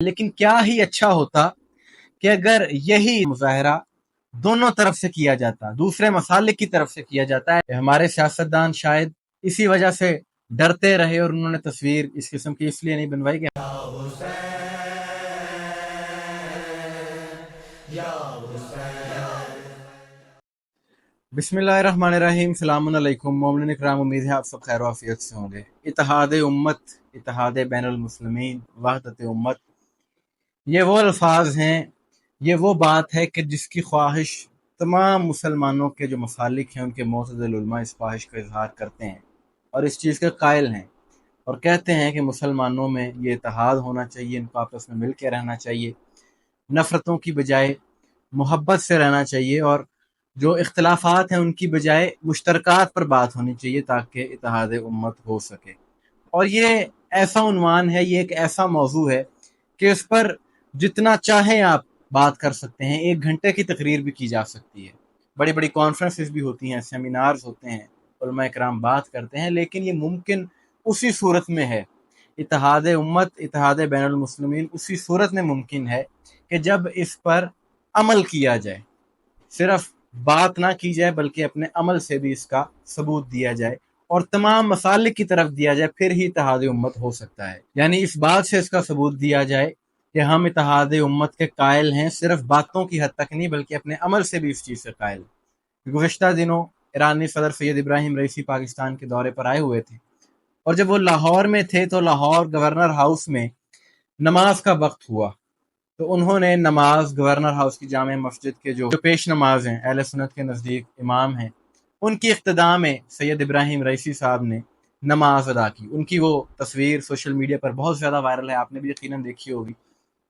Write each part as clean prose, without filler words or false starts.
لیکن کیا ہی اچھا ہوتا کہ اگر یہی مظاہرہ دونوں طرف سے کیا جاتا، دوسرے مسالک کی طرف سے کیا جاتا ہے۔ ہمارے سیاستدان شاید اسی وجہ سے ڈرتے رہے اور انہوں نے تصویر اس قسم کی اس لیے نہیں بنوائی کہ بسم اللہ الرحمن الرحیم، السلام علیکم مومنین اکرام، امید ہے آپ سب خیر و عافیت سے ہوں گے۔ اتحاد امت، اتحاد بین المسلمین، وحدت امت، یہ وہ الفاظ ہیں، یہ وہ بات ہے کہ جس کی خواہش تمام مسلمانوں کے جو مسالک ہیں ان کے معتدل علماء اس خواہش کا اظہار کرتے ہیں اور اس چیز کے قائل ہیں اور کہتے ہیں کہ مسلمانوں میں یہ اتحاد ہونا چاہیے، ان کو آپس میں مل کے رہنا چاہیے، نفرتوں کی بجائے محبت سے رہنا چاہیے، اور جو اختلافات ہیں ان کی بجائے مشترکات پر بات ہونی چاہیے تاکہ اتحاد امت ہو سکے۔ اور یہ ایسا عنوان ہے، یہ ایک ایسا موضوع ہے کہ اس پر جتنا چاہیں آپ بات کر سکتے ہیں، 1 گھنٹے کی تقریر بھی کی جا سکتی ہے، بڑی بڑی کانفرنسز بھی ہوتی ہیں، سیمینارز ہوتے ہیں، علماء اکرام بات کرتے ہیں، لیکن یہ ممکن اسی صورت میں ہے، اتحاد امت، اتحاد بین المسلمین اسی صورت میں ممکن ہے کہ جب اس پر عمل کیا جائے، صرف بات نہ کی جائے بلکہ اپنے عمل سے بھی اس کا ثبوت دیا جائے اور تمام مسالک کی طرف دیا جائے، پھر ہی اتحاد امت ہو سکتا ہے۔ یعنی اس بات سے اس کا ثبوت دیا جائے کہ ہم اتحاد امت کے قائل ہیں، صرف باتوں کی حد تک نہیں بلکہ اپنے عمل سے بھی اس چیز سے قائل ہیں۔ گزشتہ دنوں ایرانی صدر سید ابراہیم رئیسی پاکستان کے دورے پر آئے ہوئے تھے، اور جب وہ لاہور میں تھے تو لاہور گورنر ہاؤس میں نماز کا وقت ہوا، تو انہوں نے نماز گورنر ہاؤس کی جامع مسجد کے جو پیش نماز ہیں، اہل سنت کے نزدیک امام ہیں، ان کی اقتداء میں سید ابراہیم رئیسی صاحب نے نماز ادا کی۔ ان کی وہ تصویر سوشل میڈیا پر بہت زیادہ وائرل ہے، آپ نے بھی یقیناً دیکھی ہوگی،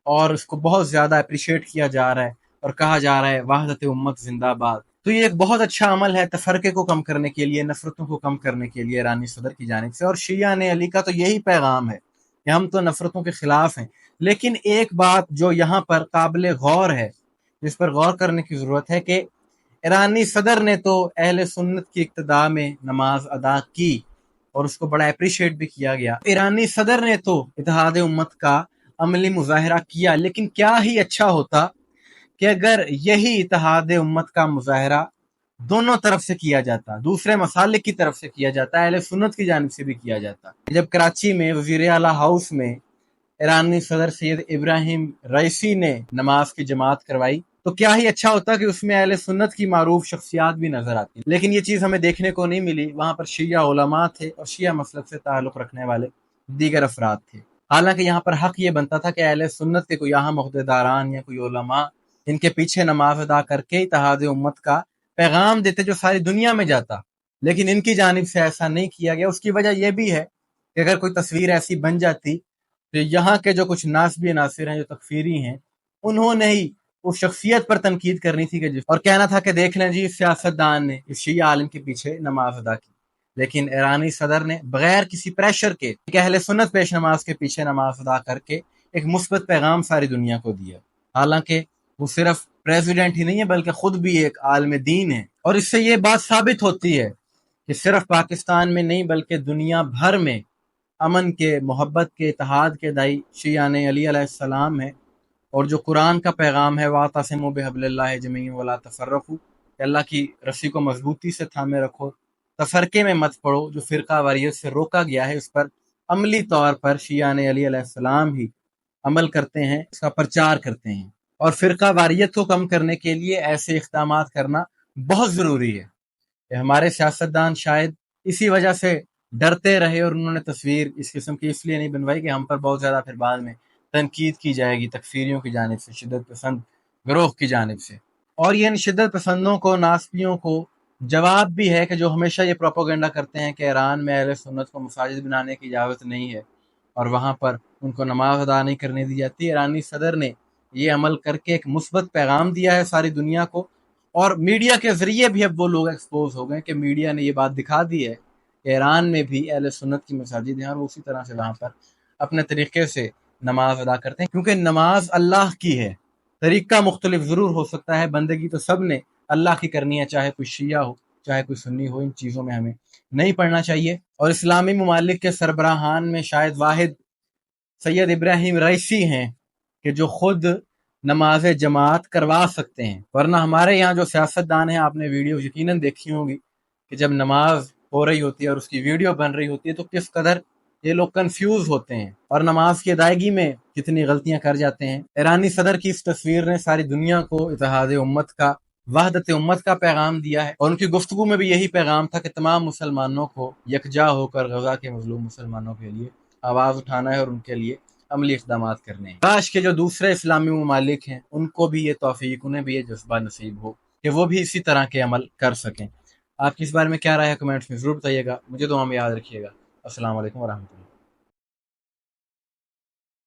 اور اس کو بہت زیادہ اپریشیٹ کیا جا رہا ہے اور کہا جا رہا ہے وحدت امت زندہ باد۔ تو یہ ایک بہت اچھا عمل ہے تفرقے کو کم کرنے کے لیے، نفرتوں کو کم کرنے کے لیے ایرانی صدر کی جانب سے، اور شیعہ نے علی کا تو یہی پیغام ہے کہ ہم تو نفرتوں کے خلاف ہیں۔ لیکن ایک بات جو یہاں پر قابل غور ہے، جس پر غور کرنے کی ضرورت ہے، کہ ایرانی صدر نے تو اہل سنت کی اقتداء میں نماز ادا کی اور اس کو بڑا اپریشیٹ بھی کیا گیا، ایرانی صدر نے تو اتحاد امت کا عملی مظاہرہ کیا، لیکن کیا ہی اچھا ہوتا کہ اگر یہی اتحاد امت کا مظاہرہ دونوں طرف سے کیا جاتا، دوسرے مسالک کی طرف سے کیا جاتا، اہل سنت کی جانب سے بھی کیا جاتا۔ جب کراچی میں وزیر اعلیٰ ہاؤس میں ایرانی صدر سید ابراہیم رئیسی نے نماز کی جماعت کروائی تو کیا ہی اچھا ہوتا کہ اس میں اہل سنت کی معروف شخصیات بھی نظر آتی، لیکن یہ چیز ہمیں دیکھنے کو نہیں ملی۔ وہاں پر شیعہ علماء تھے اور شیعہ مسلک سے تعلق رکھنے والے دیگر افراد تھے، حالانکہ یہاں پر حق یہ بنتا تھا کہ اہل سنت کے کوئی اہم عہدیداران یا کوئی علماء ان کے پیچھے نماز ادا کر کے اتحاد امت کا پیغام دیتے جو ساری دنیا میں جاتا، لیکن ان کی جانب سے ایسا نہیں کیا گیا۔ اس کی وجہ یہ بھی ہے کہ اگر کوئی تصویر ایسی بن جاتی تو یہاں کے جو کچھ ناسبی عناصر ہیں، جو تکفیری ہیں، انہوں نے ہی اس شخصیت پر تنقید کرنی تھی کہ اور کہنا تھا کہ دیکھ لیں جی، اس سیاستدان نے اس شیعہ عالم کے پیچھے نماز ادا کی۔ لیکن ایرانی صدر نے بغیر کسی پریشر کے ایک اہل سنت پیش نماز کے پیچھے نماز ادا کر کے ایک مثبت پیغام ساری دنیا کو دیا، حالانکہ وہ صرف پریزیڈنٹ ہی نہیں ہے بلکہ خود بھی ایک عالم دین ہے۔ اور اس سے یہ بات ثابت ہوتی ہے کہ صرف پاکستان میں نہیں بلکہ دنیا بھر میں امن کے، محبت کے، اتحاد کے دائی شیعہ علی علیہ السلام ہے، اور جو قرآن کا پیغام ہے وَاعْتَصِمُوا بِحَبْلِ اللَّهِ جَمِيعًا وَلَا تَفَرَّقُوا، کہ اللہ کی رسی کو مضبوطی سے تھامے رکھو، تفرقے میں مت پڑو۔ جو فرقہ واریت سے روکا گیا ہے اس پر عملی طور پر شیعہ علی علیہ السلام ہی عمل کرتے ہیں، اس کا پرچار کرتے ہیں، اور فرقہ واریت کو کم کرنے کے لیے ایسے اقدامات کرنا بہت ضروری ہے۔ کہ ہمارے سیاستدان شاید اسی وجہ سے ڈرتے رہے اور انہوں نے تصویر اس قسم کی اس لیے نہیں بنوائی کہ ہم پر بہت زیادہ پھر بعد میں تنقید کی جائے گی تکفیریوں کی جانب سے، شدت پسند گروہ کی جانب سے۔ اور یہ ان شدت پسندوں کو، ناسبیوں کو جواب بھی ہے کہ جو ہمیشہ یہ پروپیگنڈا کرتے ہیں کہ ایران میں اہل سنت کو مساجد بنانے کی اجازت نہیں ہے اور وہاں پر ان کو نماز ادا نہیں کرنے دی جاتی۔ ایرانی صدر نے یہ عمل کر کے ایک مثبت پیغام دیا ہے ساری دنیا کو، اور میڈیا کے ذریعے بھی اب وہ لوگ ایکسپوز ہو گئے کہ میڈیا نے یہ بات دکھا دی ہے کہ ایران میں بھی اہل سنت کی مساجد ہیں اور وہ اسی طرح سے وہاں پر اپنے طریقے سے نماز ادا کرتے ہیں، کیونکہ نماز اللہ کی ہے۔ طریقہ مختلف ضرور ہو سکتا ہے، بندگی تو سب نے اللہ کی کرنی ہے، چاہے کوئی شیعہ ہو چاہے کوئی سنی ہو، ان چیزوں میں ہمیں نہیں پڑنا چاہیے۔ اور اسلامی ممالک کے سربراہان میں شاید واحد سید ابراہیم رئیسی ہیں کہ جو خود نماز جماعت کروا سکتے ہیں، ورنہ ہمارے یہاں جو سیاستدان ہیں، آپ نے ویڈیو یقیناً دیکھی ہوگی کہ جب نماز ہو رہی ہوتی ہے اور اس کی ویڈیو بن رہی ہوتی ہے تو کس قدر یہ لوگ کنفیوز ہوتے ہیں اور نماز کی ادائیگی میں کتنی غلطیاں کر جاتے ہیں۔ ایرانی صدر کی اس تصویر نے ساری دنیا کو اتحاد امت کا، وحدت امت کا پیغام دیا ہے، اور ان کی گفتگو میں بھی یہی پیغام تھا کہ تمام مسلمانوں کو یکجا ہو کر غزہ کے مظلوم مسلمانوں کے لیے آواز اٹھانا ہے اور ان کے لیے عملی اقدامات کرنے ہیں۔ کاش کہ جو دوسرے اسلامی ممالک ہیں ان کو بھی یہ توفیق، انہیں بھی یہ جذبہ نصیب ہو کہ وہ بھی اسی طرح کے عمل کر سکیں۔ آپ کی اس بارے میں کیا رائے ہے؟ کمنٹس میں ضرور بتائیے گا۔ مجھے دعا میں یاد رکھیے گا۔ السلام علیکم ورحمۃ اللہ۔